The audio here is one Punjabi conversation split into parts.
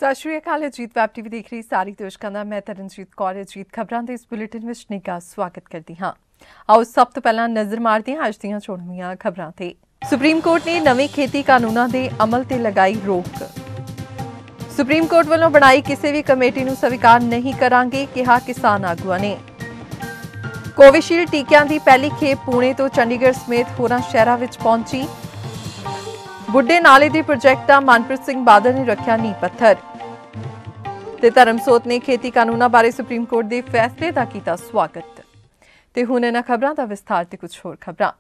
ਸਤਿ ਸ਼੍ਰੀ ਅਕਾਲ। ਅਜੀਤ ਵੈਬ ਟੀਵੀ ਦੇਖ ਰਹੀ ਸਾਰੀ ਦਰਸ਼ਕਾਂ ਦਾ ਮੈਂ ਤਰਨਜੀਤ ਕੌਰ ਅਜੀਤ ਖਬਰਾਂ ਦੇ ਇਸ ਬੁਲੇਟਿਨ ਵਿੱਚ ਨਿੱਘਾ ਸਵਾਗਤ ਕਰਦੀ ਹਾਂ। ਆਓ ਸਭ ਤੋਂ ਪਹਿਲਾਂ ਨਜ਼ਰ ਮਾਰਦੇ ਹਾਂ ਅੱਜ ਦੀਆਂ ਚੋਣਵੀਆਂ ਖਬਰਾਂ ਤੇ। ਸੁਪਰੀਮ ਕੋਰਟ ਨੇ ਨਵੇਂ ਖੇਤੀ ਕਾਨੂੰਨਾਂ ਦੇ ਅਮਲ ਤੇ ਲਗਾਈ ਰੋਕ। ਸੁਪਰੀਮ ਕੋਰਟ ਵੱਲੋਂ ਬਣਾਈ ਕਿਸੇ ਵੀ ਕਮੇਟੀ ਨੂੰ ਸਵੀਕਾਰ ਨਹੀਂ ਕਰਾਂਗੇ, ਕਿਹਾ ਕਿਸਾਨ ਆਗੂਆਂ ਨੇ। ਕੋਵਿਸ਼ੀਲਡ ਟੀਕਿਆਂ ਦੀ ਪਹਿਲੀ ਖੇਪ ਪੁਣੇ ਤੋਂ ਚੰਡੀਗੜ੍ਹ ਸਮੇਤ ਹੋਰਾਂ ਸ਼ਹਿਰਾਂ ਵਿੱਚ ਪਹੁੰਚੀ। ਬੁੱਢੇ ਨਾਲੇ ਦੇ ਪ੍ਰੋਜੈਕਟ ਦਾ ਮਨਪ੍ਰੀਤ ਸਿੰਘ ਬਾਦਲ ਨੇ ਰੱਖਿਆ ਨੀਂਹ ਪੱਥਰ ਤੇ ਧਰਮਸੋਤ ਨੇ ਖੇਤੀ ਕਾਨੂੰਨਾਂ ਬਾਰੇ ਸੁਪਰੀਮ ਕੋਰਟ ਦੇ ਫੈਸਲੇ ਦਾ ਕੀਤਾ ਸਵਾਗਤ। ਤੇ ਹੁਣ ਇਹਨਾਂ ਖਬਰਾਂ ਦਾ ਵਿਸਥਾਰ ਤੇ ਕੁਝ ਹੋਰ ਖਬਰਾਂ।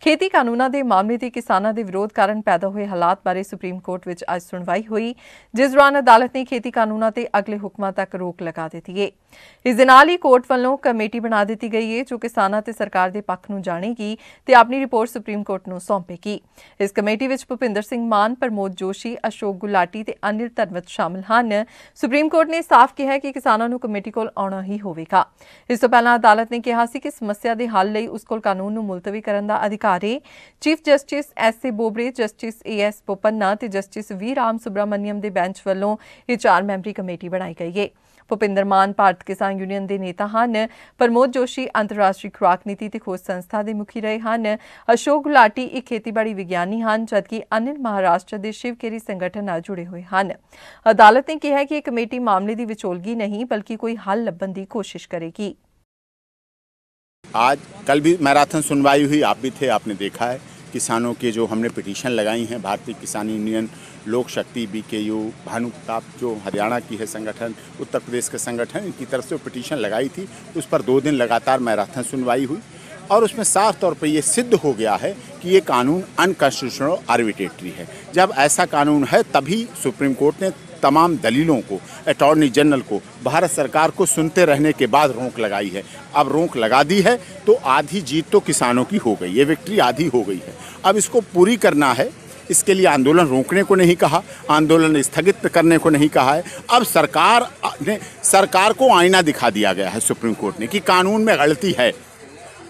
ਖੇਤੀ ਕਾਨੂੰਨਾਂ ਦੇ ਮਾਮਲੇ ਤੇ ਕਿਸਾਨਾਂ ਦੇ ਵਿਰੋਧ ਕਾਰਨ ਪੈਦਾ ਹੋਏ ਹਾਲਾਤ ਬਾਰੇ ਸੁਪਰੀਮ ਕੋਰਟ ਵਿੱਚ ਅੱਜ ਸੁਣਵਾਈ ਹੋਈ, ਜਿਸ ਦੌਰਾਨ ਅਦਾਲਤ ਨੇ ਖੇਤੀ ਕਾਨੂੰਨਾਂ ਤੇ ਅਗਲੇ ਹੁਕਮਾਂ ਤੱਕ ਰੋਕ ਲਗਾ ਦਿੱਤੀ ਹੈ। ਇਸ ਦੇ ਨਾਲ ਹੀ ਕੋਰਟ ਵੱਲੋਂ ਕਮੇਟੀ ਬਣਾ ਦਿੱਤੀ ਗਈ ਹੈ ਜੋ ਕਿਸਾਨਾਂ ਤੇ ਸਰਕਾਰ ਦੇ ਪੱਖ ਨੂੰ ਜਾਣੇਗੀ ਤੇ ਆਪਣੀ ਰਿਪੋਰਟ ਸੁਪਰੀਮ ਕੋਰਟ ਨੂੰ ਸੌਂਪੇਗੀ। ਇਸ ਕਮੇਟੀ ਵਿੱਚ ਭੁਪਿੰਦਰ ਸਿੰਘ ਮਾਨ, ਪ੍ਰਮੋਦ ਜੋਸ਼ੀ, ਅਸ਼ੋਕ ਗੁਲਾਟੀ ਤੇ ਅਨਿਲ ਧਰਮਤ ਸ਼ਾਮਲ ਹਨ। ਸੁਪਰੀਮ ਕੋਰਟ ਨੇ ਸਾਫ਼ ਕਿਹਾ ਕਿ ਕਿਸਾਨਾਂ ਨੂੰ ਕਮੇਟੀ ਕੋਲ ਆਉਣਾ ਹੀ ਹੋਵੇਗਾ। ਇਸ ਤੋਂ ਪਹਿਲਾਂ ਅਦਾਲਤ ਨੇ ਕਿਹਾ ਸੀ ਕਿ ਸਮੱਸਿਆ ਦੇ ਹੱਲ ਲਈ ਉਸ ਕੋਲ ਕਾਨੂੰਨ ਨੂੰ ਮੁਲਤਵੀ ਕਰਨ ਦਾ ਅਧਿਕਾਰ ਹੈ। Chief justice S A. Bobde, justice A S. Bopanna ਤੇ ਜਸਟਿਸ ਵੀ ਰਾਮ ਸੁਬਰਾਮਨੀਅਮ ਦੇ ਬੈਂਚ ਵੱਲੋਂ ਇਹ 4 ਮੈਂਬਰੀ ਕਮੇਟੀ ਬਣਾਈ ਗਈ ਹੈ। ਭੁਪਿੰਦਰ ਮਾਨ ਭਾਰਤ ਕਿਸਾਨ ਯੂਨੀਅਨ ਦੇ ਨੇਤਾ ਹਨ। ਪ੍ਰਮੋਦ ਜੋਸ਼ੀ ਅੰਤਰਰਾਸ਼ਟਰੀ ਖੁਰਾਕ ਨੀਤੀ ਤੇ ਖੋਜ ਸੰਸਥਾ ਦੇ ਮੁਖੀ ਰਹੇ ਹਨ। ਅਸ਼ੋਕ ਗੁਲਾਟੀ ਇੱਕ ਖੇਤੀਬਾੜੀ ਵਿਗਿਆਨੀ ਹਨ, ਜਦਕਿ ਅਨਿਲ ਮਹਾਰਾਸ਼ਟਰ ਦੇ ਸ਼ਿਵਕੇਰੀ ਸੰਗਠਨ ਨਾਲ ਜੁੜੇ ਹੋਏ ਹਨ। ਅਦਾਲਤ ਨੇ ਕਿਹਾ ਕਿ ਇਹ ਕਮੇਟੀ ਮਾਮਲੇ ਦੀ ਵਿਚੋਲਗੀ ਨਹੀਂ ਬਲਕਿ ਕੋਈ ਹੱਲ ਲੱਭਣ ਦੀ ਕੋਸ਼ਿਸ਼ करेगी। आज कल भी मैराथन सुनवाई हुई, आप भी थे, आपने देखा है किसानों के जो हमने पिटीशन लगाई हैं। भारतीय किसान यूनियन, लोक शक्ति, BKU, भानु प्रताप जो हरियाणा की है संगठन, उत्तर प्रदेश के संगठन, इनकी तरफ से पिटीशन लगाई थी। उस पर 2 दिन लगातार मैराथन सुनवाई हुई और उसमें साफ तौर पर ये सिद्ध हो गया है कि ये कानून अनकॉन्स्टिट्यूशनल और आर्बिट्रेटरी है। जब ऐसा कानून है तभी सुप्रीम कोर्ट ने तमाम दलीलों को, अटॉर्नी जनरल को, भारत सरकार को सुनते रहने के बाद रोक लगाई है। अब रोक लगा दी है तो आधी जीत तो किसानों की हो गई, ये विक्ट्री आधी हो गई है। अब इसको पूरी करना है। इसके लिए आंदोलन रोकने को नहीं कहा, आंदोलन स्थगित करने को नहीं कहा है। अब सरकार को आईना दिखा दिया गया है सुप्रीम कोर्ट ने कि कानून में गलती है,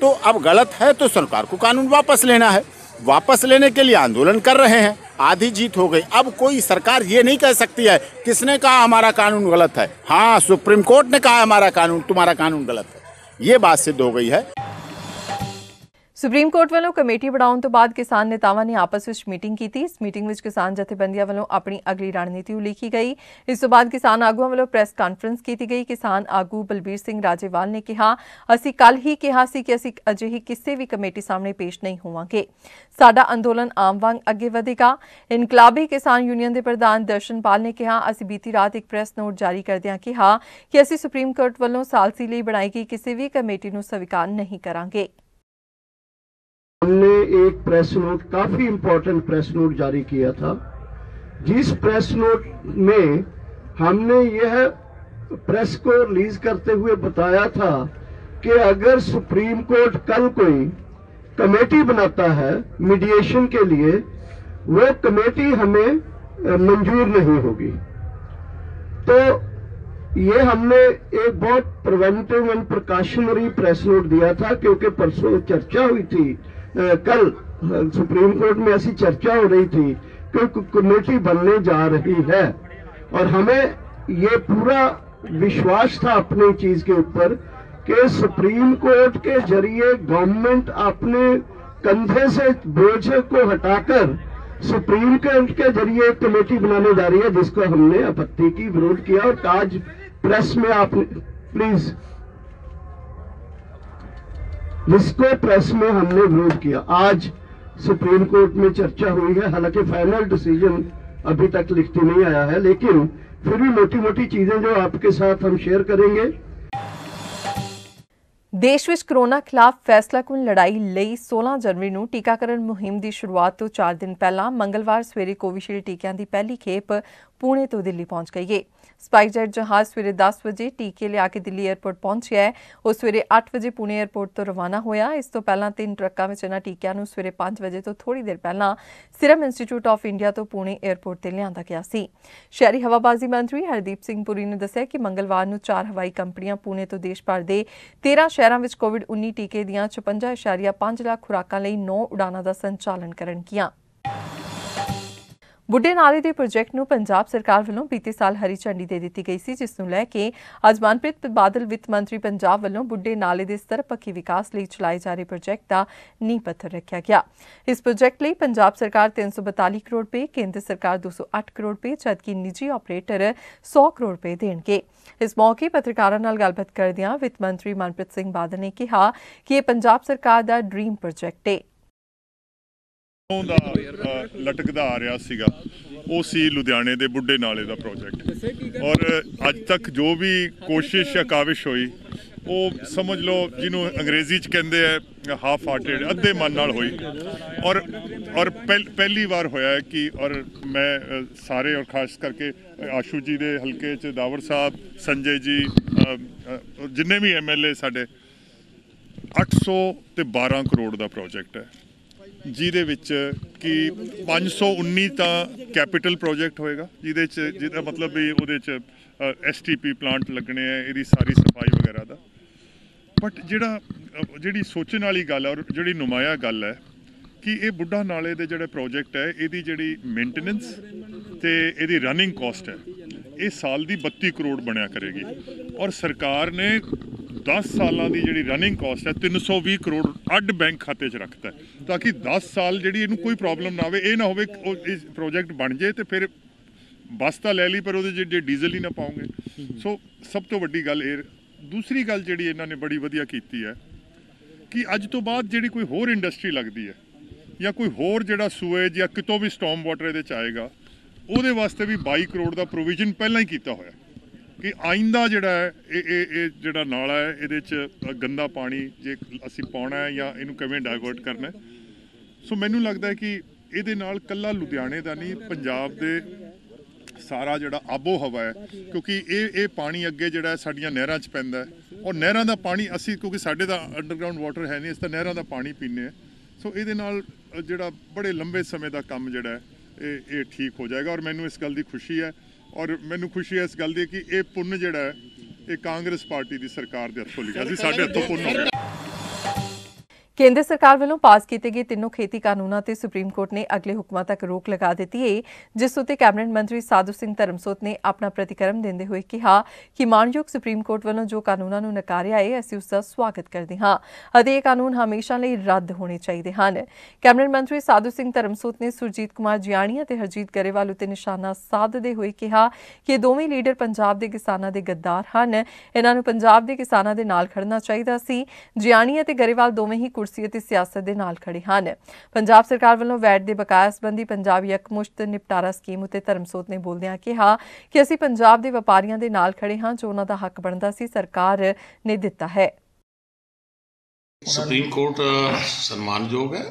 तो अब गलत है तो सरकार को कानून वापस लेना है। वापस लेने के लिए आंदोलन कर रहे हैं, आधी जीत हो गई। अब कोई सरकार ये नहीं कह सकती है किसने कहा हमारा कानून गलत है, हाँ सुप्रीम कोर्ट ने कहा हमारा कानून, तुम्हारा कानून गलत है, ये बात सिद्ध हो गई है। ਸੁਪਰੀਮ ਕੋਰਟ ਵੱਲੋਂ ਕਮੇਟੀ ਬਣਾਉਣ ਤੋਂ ਬਾਅਦ ਕਿਸਾਨ ਨੇਤਾਵਾਂ ਨੇ ਆਪਸ ਵਿੱਚ ਮੀਟਿੰਗ ਕੀਤੀ। ਇਸ ਮੀਟਿੰਗ ਵਿੱਚ ਕਿਸਾਨ ਜਥੇਬੰਦੀਆਂ ਵੱਲੋਂ ਆਪਣੀ ਅਗਲੀ ਰਣਨੀਤੀ ਉਲੀਕੀ ਗਈ। ਇਸ ਤੋਂ ਬਾਅਦ ਕਿਸਾਨ ਆਗੂਆਂ ਵੱਲੋਂ ਪ੍ਰੈਸ ਕਾਨਫਰੰਸ ਕੀਤੀ ਗਈ। ਕਿਸਾਨ ਆਗੂ ਬਲਬੀਰ ਸਿੰਘ ਰਾਜੇਵਾਲ ਨੇ ਕਿਹਾ, ਅਸੀਂ ਕੱਲ੍ਹ ਹੀ ਕਿਹਾ ਸੀ ਕਿ ਅਸੀਂ ਅਜਿਹੀ ਕਿਸੇ ਵੀ ਕਮੇਟੀ ਸਾਹਮਣੇ ਪੇਸ਼ ਨਹੀਂ ਹੋਵਾਂਗੇ। ਸਾਡਾ ਅੰਦੋਲਨ ਆਮ ਵਾਂਗ ਅੱਗੇ ਵਧੇਗਾ। ਇਨਕਲਾਬੀ ਕਿਸਾਨ ਯੂਨੀਅਨ ਦੇ ਪ੍ਰਧਾਨ ਦਰਸ਼ਨਪਾਲ ਨੇ ਕਿਹਾ, ਅਸੀਂ ਬੀਤੀ ਰਾਤ ਇੱਕ ਪ੍ਰੈਸ ਨੋਟ ਜਾਰੀ ਕਰਦਿਆਂ ਕਿਹਾ ਕਿ ਅਸੀਂ ਸੁਪਰੀਮ ਕੋਰਟ ਵੱਲੋਂ ਸਾਲਸੀ ਲਈ ਬਣਾਈ ਗਈ ਕਿਸੇ ਵੀ ਕਮੇਟੀ ਨੂੰ ਸਵੀਕਾਰ ਨਹੀਂ ਕਰਾਂਗੇ। हमने एक प्रेस नोट, काफी इंपॉर्टेंट प्रेस नोट जारी किया था, जिस प्रेस नोट में हमने यह प्रेस को रिलीज करते हुए बताया था कि अगर सुप्रीम कोर्ट कल कोई कमेटी बनाता है मीडिएशन के लिए, वो कमेटी हमें मंजूर नहीं होगी। तो ये हमने एक बहुत preventive and precautionary press note दिया था, क्योंकि परसों चर्चा हुई थी, कल सुप्रीम कोर्ट में ऐसी चर्चा हो रही थी कि कमेटी बनने जा रही है और हमें ये पूरा विश्वास था अपनी चीज के ऊपर कि सुप्रीम कोर्ट के जरिए गवर्नमेंट अपने कंधे से बोझ को हटाकर सुप्रीम कोर्ट के जरिए एक कमेटी बनाने जा रही है, जिसको हमने आपत्ति की, विरोध किया। और आज प्रेस में आपने प्लीज, जिसको प्रेस में हमने विरोध किया, आज सुप्रीम कोर्ट में चर्चा हुई है। हालांकि फाइनल डिसीजन अभी तक लिखते नहीं आया है, लेकिन फिर भी मोटी मोटी चीजें जो आपके साथ हम शेयर करेंगे। ਦੇਸ਼ ਵਿੱਚ ਕਰੋਨਾ ਖਿਲਾਫ ਫੈਸਲਾਕੁਨ ਲੜਾਈ ਲਈ 16 ਜਨਵਰੀ ਨੂੰ ਟੀਕਾਕਰਨ ਮੁਹਿੰਮ ਦੀ ਸ਼ੁਰੂਆਤ ਤੋਂ 4 ਦਿਨ ਪਹਿਲਾਂ ਮੰਗਲਵਾਰ ਸਵੇਰੇ ਕੋਵਿਸ਼ੀਲਡ ਟੀਕਿਆਂ ਦੀ ਪਹਿਲੀ ਖੇਪ ਪੁਣੇ ਤੋਂ ਦਿੱਲੀ ਪਹੁੰਚ ਗਈ ਹੈ। ਸਪਾਈਸਜੈਟ ਜਹਾਜ਼ ਸਵੇਰੇ 10 ਵਜੇ ਟੀਕੇ ਲਿਆ ਕੇ ਦਿੱਲੀ 에ਅਰਪੋਰਟ ਪਹੁੰਚਿਆ ਹੈ। ਉਹ ਸਵੇਰੇ 8 ਵਜੇ ਪੁਣੇ 에ਅਰਪੋਰਟ ਤੋਂ ਰਵਾਨਾ ਹੋਇਆ। ਇਸ ਤੋਂ ਪਹਿਲਾਂ 3 ਟਰੱਕਾਂ ਵਿੱਚ ਇਹਨਾਂ ਟੀਕਿਆਂ ਨੂੰ ਸਵੇਰੇ 5 ਵਜੇ ਤੋਂ ਥੋੜੀ ਦੇਰ ਪਹਿਲਾਂ ਸਿਰਮ ਇੰਸਟੀਚਿਊਟ ਆਫ ਇੰਡੀਆ ਤੋਂ ਪੁਣੇ 에ਅਰਪੋਰਟ ਤੇ ਲਿਆਂਦਾ ਗਿਆ ਸੀ। ਸ਼ਹਿਰੀ ਹਵਾਬਾਜ਼ੀ ਮੰਤਰੀ ਹਰਦੀਪ ਸਿੰਘ ਪੁਰੀ ਨੇ ਦੱਸਿਆ ਕਿ ਮੰਗਲਵਾਰ ਨੂੰ 4 ਹਵਾਈ ਕੰਪਨੀਆਂ ਪੁਣੇ ਤੋਂ ਦੇਸ਼ ਭਰ ਦੇ 13 ਸ਼ਹਿਰਾਂ ਵਿੱਚ ਕੋਵਿਡ-19 ਟੀਕੇ ਦੀਆਂ 56.5 ਲੱਖ ਖੁਰਾਕਾਂ ਲਈ 9 ਉਡਾਨਾਂ ਦਾ ਸੰਚਾਲਨ ਕਰਨਗੀਆਂ। ਬੁੱਢੇ ਨਾਲੇ ਦੇ ਪ੍ਰੋਜੈਕਟ ਨੂੰ ਪੰਜਾਬ ਸਰਕਾਰ ਵੱਲੋਂ ਬੀਤੇ ਸਾਲ ਹਰੀ ਝੰਡੀ ਦੇ ਦਿੱਤੀ ਗਈ ਸੀ, ਜਿਸ ਨੂੰ ਲੈ ਕੇ ਅੱਜ ਮਨਪ੍ਰੀਤ ਬਾਦਲ ਵਿੱਤ ਮੰਤਰੀ ਪੰਜਾਬ ਵੱਲੋਂ ਬੁੱਢੇ ਨਾਲੇ ਦੇ ਸਰਬਪੱਖੀ ਵਿਕਾਸ ਲਈ ਚਲਾਏ ਜਾ ਰਹੇ ਪ੍ਰੋਜੈਕਟ ਦਾ ਨੀਂਹ ਪੱਥਰ ਰੱਖਿਆ ਗਿਆ। ਇਸ ਪ੍ਰੋਜੈਕਟ ਲਈ ਪੰਜਾਬ ਸਰਕਾਰ 342 ਕਰੋੜ ਰੁਪਏ, ਕੇਂਦਰ ਸਰਕਾਰ 208 ਕਰੋੜ ਰੁਪਏ, ਜਦਕਿ ਨਿੱਜੀ ਆਪਰੇਟਰ 100 ਕਰੋੜ ਰੁਪਏ ਦੇਣਗੇ। ਇਸ ਮੌਕੇ ਪੱਤਰਕਾਰਾਂ ਨਾਲ ਗੱਲਬਾਤ ਕਰਦਿਆਂ ਵਿੱਤ ਮੰਤਰੀ ਮਨਪ੍ਰੀਤ ਸਿੰਘ ਬਾਦਲ ਨੇ ਕਿਹਾ ਕਿ ਇਹ ਪੰਜਾਬ ਸਰਕਾਰ ਦਾ ਡ੍ਰੀਮ ਪ੍ਰੋਜੈਕਟ ਹੈ। ਦਾ ਲਟਕਦਾ ਆ ਰਿਹਾ ਸੀਗਾ ਉਹ ਸੀ ਲੁਧਿਆਣੇ ਦੇ ਬੁੱਢੇ ਨਾਲੇ ਦਾ ਪ੍ਰੋਜੈਕਟ, ਔਰ ਅੱਜ ਤੱਕ ਜੋ ਵੀ ਕੋਸ਼ਿਸ਼ ਜਾਂ ਕਾਵਿਸ਼ ਹੋਈ ਉਹ ਸਮਝ ਲਓ ਜਿਹਨੂੰ ਅੰਗਰੇਜ਼ੀ 'ਚ ਕਹਿੰਦੇ ਆ ਹਾਫ ਹਾਰਟਡ, ਅੱਧੇ ਮਨ ਨਾਲ ਹੋਈ। ਔਰ ਪਹਿਲੀ ਵਾਰ ਹੋਇਆ ਹੈ ਕਿ ਔਰ ਮੈਂ ਸਾਰੇ ਔਰ ਖਾਸ ਕਰਕੇ ਆਸ਼ੂ ਜੀ ਦੇ ਹਲਕੇ 'ਚ ਦਾਵਰ ਸਾਹਿਬ, ਸੰਜੇ ਜੀ, ਜਿੰਨੇ ਵੀ MLA ਸਾਡੇ 812 ਕਰੋੜ ਦਾ ਪ੍ਰੋਜੈਕਟ ਹੈ, ਜਿਹਦੇ ਵਿੱਚ ਕਿ 519 ਤਾਂ ਕੈਪੀਟਲ ਪ੍ਰੋਜੈਕਟ ਹੋਏਗਾ, ਜਿਹਦਾ ਮਤਲਬ ਵੀ ਉਹਦੇ 'ਚ STP ਪਲਾਂਟ ਲੱਗਣੇ ਹੈ, ਇਹਦੀ ਸਾਰੀ ਸਫਾਈ ਵਗੈਰਾ ਦਾ। ਬਟ ਜਿਹੜੀ ਸੋਚਣ ਵਾਲੀ ਗੱਲ ਹੈ ਔਰ ਜਿਹੜੀ ਨੁਮਾਇਆ ਗੱਲ ਹੈ ਕਿ ਇਹ ਬੁੱਢਾ ਨਾਲੇ ਦੇ ਜਿਹੜੇ ਪ੍ਰੋਜੈਕਟ ਹੈ ਇਹਦੀ ਜਿਹੜੀ ਮੇਨਟੇਨੈਂਸ ਤੇ ਇਹਦੀ ਰਨਿੰਗ ਕਾਸਟ ਹੈ ਇਹ ਸਾਲ ਦੀ 32 ਕਰੋੜ ਬਣਿਆ ਕਰੇਗੀ, ਔਰ ਸਰਕਾਰ ਨੇ 10 ਸਾਲਾਂ ਦੀ ਜਿਹੜੀ ਰਨਿੰਗ ਕਾਸਟ ਹੈ 320 ਕਰੋੜ ਅੱਡ ਬੈਂਕ ਖਾਤੇ 'ਚ ਰੱਖਤਾ ਤਾਂ ਕਿ 10 ਸਾਲ ਜਿਹੜੀ ਇਹਨੂੰ ਕੋਈ ਪ੍ਰੋਬਲਮ ਨਾ ਆਵੇ। ਇਹ ਨਾ ਹੋਵੇ ਇਹ ਪ੍ਰੋਜੈਕਟ ਬਣ ਜਾਏ ਤੇ ਫਿਰ ਬੱਸ ਤਾਂ ਲੈ ਲਈ ਪਰ ਉਹਦੇ ਜਿਹੜੇ ਡੀਜ਼ਲ ਹੀ ਨਾ ਪਾਉਂਗੇ। ਸੋ ਸਭ ਤੋਂ ਵੱਡੀ ਗੱਲ ਇਹ। ਦੂਸਰੀ ਗੱਲ ਜਿਹੜੀ ਇਹਨਾਂ ਨੇ ਬੜੀ ਵਧੀਆ ਕੀਤੀ ਹੈ ਕਿ ਅੱਜ ਤੋਂ ਬਾਅਦ ਜਿਹੜੀ ਕੋਈ ਹੋਰ ਇੰਡਸਟਰੀ ਲੱਗਦੀ ਹੈ ਜਾਂ ਕੋਈ ਹੋਰ ਜਿਹੜਾ ਸੂਏਜ ਜਾਂ ਕਿਤੋਂ ਵੀ ਸਟਾਰਮ ਵਾਟਰ ਇਹਦੇ 'ਚ ਆਏਗਾ ਉਹਦੇ ਵਾਸਤੇ ਵੀ 22 ਕਰੋੜ ਦਾ ਪ੍ਰੋਵੀਜ਼ਨ ਪਹਿਲਾਂ ਹੀ ਕੀਤਾ ਹੋਇਆ ਕਿ ਆਇੰਦਾ ਜਿਹੜਾ ਹੈ ਇਹ ਜਿਹੜਾ ਨਾਲਾ ਹੈ ਇਹਦੇ 'ਚ ਗੰਦਾ ਪਾਣੀ ਜੇ ਅਸੀਂ ਪਾਉਣਾ ਹੈ ਜਾਂ ਇਹਨੂੰ ਕਿਵੇਂ ਡਾਇਵਰਟ ਕਰਨਾ। ਸੋ ਮੈਨੂੰ ਲੱਗਦਾ ਹੈ ਕਿ ਇਹਦੇ ਨਾਲ ਕੱਲਾ ਲੁਧਿਆਣੇ ਦਾ ਨਹੀਂ, ਪੰਜਾਬ ਦੇ ਸਾਰਾ ਜਿਹੜਾ ਆਬੋ ਹਵਾ ਹੈ, ਕਿਉਂਕਿ ਇਹ ਪਾਣੀ ਅੱਗੇ ਜਿਹੜਾ ਸਾਡੀਆਂ ਨਹਿਰਾਂ 'ਚ ਪੈਂਦਾ ਹੈ ਔਰ ਨਹਿਰਾਂ ਦਾ ਪਾਣੀ ਅਸੀਂ ਕਿਉਂਕਿ ਸਾਡੇ ਦਾ ਅੰਡਰਗਰਾਊਂਡ ਵਾਟਰ ਹੈ ਨਹੀਂ, ਇਸ ਤਾਂ ਨਹਿਰਾਂ ਦਾ ਪਾਣੀ ਪੀਂਦੇ ਹਾਂ। ਸੋ ਇਹਦੇ ਨਾਲ ਜਿਹੜਾ ਬੜੇ ਲੰਬੇ ਸਮੇਂ ਦਾ ਕੰਮ ਜਿਹੜਾ ਹੈ ਇਹ ਠੀਕ ਹੋ ਜਾਏਗਾ, ਔਰ ਮੈਨੂੰ ਇਸ ਗੱਲ ਦੀ ਖੁਸ਼ੀ ਹੈ। ਔਰ ਮੈਨੂੰ ਖੁਸ਼ੀ ਹੈ ਇਸ ਗੱਲ ਦੀ ਕਿ ਇਹ ਪੁੰਨ ਜਿਹੜਾ ਹੈ ਇਹ ਕਾਂਗਰਸ ਪਾਰਟੀ ਦੀ ਸਰਕਾਰ ਦੇ ਹੱਥੋਂ ਲਿਖਿਆ ਸੀ, ਸਾਡੇ ਹੱਥੋਂ ਪੁੰਨ ਹੋ ਗਿਆ। ਕੇਂਦਰ ਸਰਕਾਰ ਵੱਲੋਂ ਪਾਸ ਕੀਤੇ ਗਏ ਤਿੰਨੋਂ ਖੇਤੀ ਕਾਨੂੰਨਾਂ ਤੇ ਸੁਪਰੀਮ ਕੋਰਟ ਨੇ ਅਗਲੇ ਹੁਕਮਾਂ ਤੱਕ ਰੋਕ ਲਗਾ ਦਿੱਤੀ ਹੈ, ਜਿਸ ਉੱਤੇ ਕੈਬਨਿਟ ਮੰਤਰੀ ਸਾਧੂ ਸਿੰਘ ਧਰਮਸੋਤ ਨੇ ਆਪਣਾ ਪ੍ਰਤੀਕਰਮ ਦਿੰਦੇ ਹੋਏ ਕਿਹਾ ਕਿ ਮਾਣਯੋਗ ਸੁਪਰੀਮ ਕੋਰਟ ਵੱਲੋਂ ਜੋ ਕਾਨੂੰਨਾਂ ਨੂੰ ਨਕਾਰਿਆ ਹੈ ਅਸੀਂ ਉਸ ਦਾ ਸਵਾਗਤ ਕਰਦੇ ਹਾਂ ਅਤੇ ਇਹ ਕਾਨੂੰਨ ਹਮੇਸ਼ਾ ਲਈ ਰੱਦ ਹੋਣੇ ਚਾਹੀਦੇ ਹਨ। ਕੈਬਨਿਟ ਮੰਤਰੀ ਸਾਧੂ ਸਿੰਘ ਧਰਮਸੋਤ ਨੇ ਸੁਰਜੀਤ ਕੁਮਾਰ ਜਿਆਣੀ ਅਤੇ ਹਰਜੀਤ ਗਰੇਵਾਲ ਉੱਤੇ ਨਿਸ਼ਾਨਾ ਸਾਧਦੇ ਹੋਏ ਕਿਹਾ ਕਿ ਇਹ ਦੋਵੇਂ ਲੀਡਰ ਪੰਜਾਬ ਦੇ ਕਿਸਾਨਾਂ ਦੇ ਗੱਦਾਰ ਹਨ, ਇਹਨਾਂ ਨੂੰ ਪੰਜਾਬ ਦੇ ਕਿਸਾਨਾਂ ਦੇ ਨਾਲ ਖੜਨਾ ਚਾਹੀਦਾ ਸੀ। ਜਿਆਣੀ ਅਤੇ ਗਰੇਵਾਲ ਦੋਵੇਂ ਹੀ ਅਤੇ ਸਿਆਸਤ ਦੇ ਨਾਲ ਖੜੇ ਹਨ। ਪੰਜਾਬ ਸਰਕਾਰ ਵੱਲੋਂ ਵੈਟ ਦੇ ਬਕਾਇਆ ਸੰਬੰਧੀ ਪੰਜਾਬ ਯਕਮੁਸ਼ਤ ਨਿਪਟਾਰਾ ਸਕੀਮ ਉੱਤੇ ਧਰਮਸੋਤ ਨੇ ਬੋਲਦਿਆਂ ਕਿਹਾ ਕਿ ਅਸੀਂ ਪੰਜਾਬ ਦੇ ਵਪਾਰੀਆਂ ਦੇ ਨਾਲ ਖੜੇ ਹਾਂ, ਜੋ ਉਹਨਾਂ ਦਾ ਹੱਕ ਬਣਦਾ ਸੀ ਸਰਕਾਰ ਨੇ ਦਿੱਤਾ ਹੈ। ਸੁਪਰੀਮ ਕੋਰਟ ਸਨਮਾਨਯੋਗ ਹੈ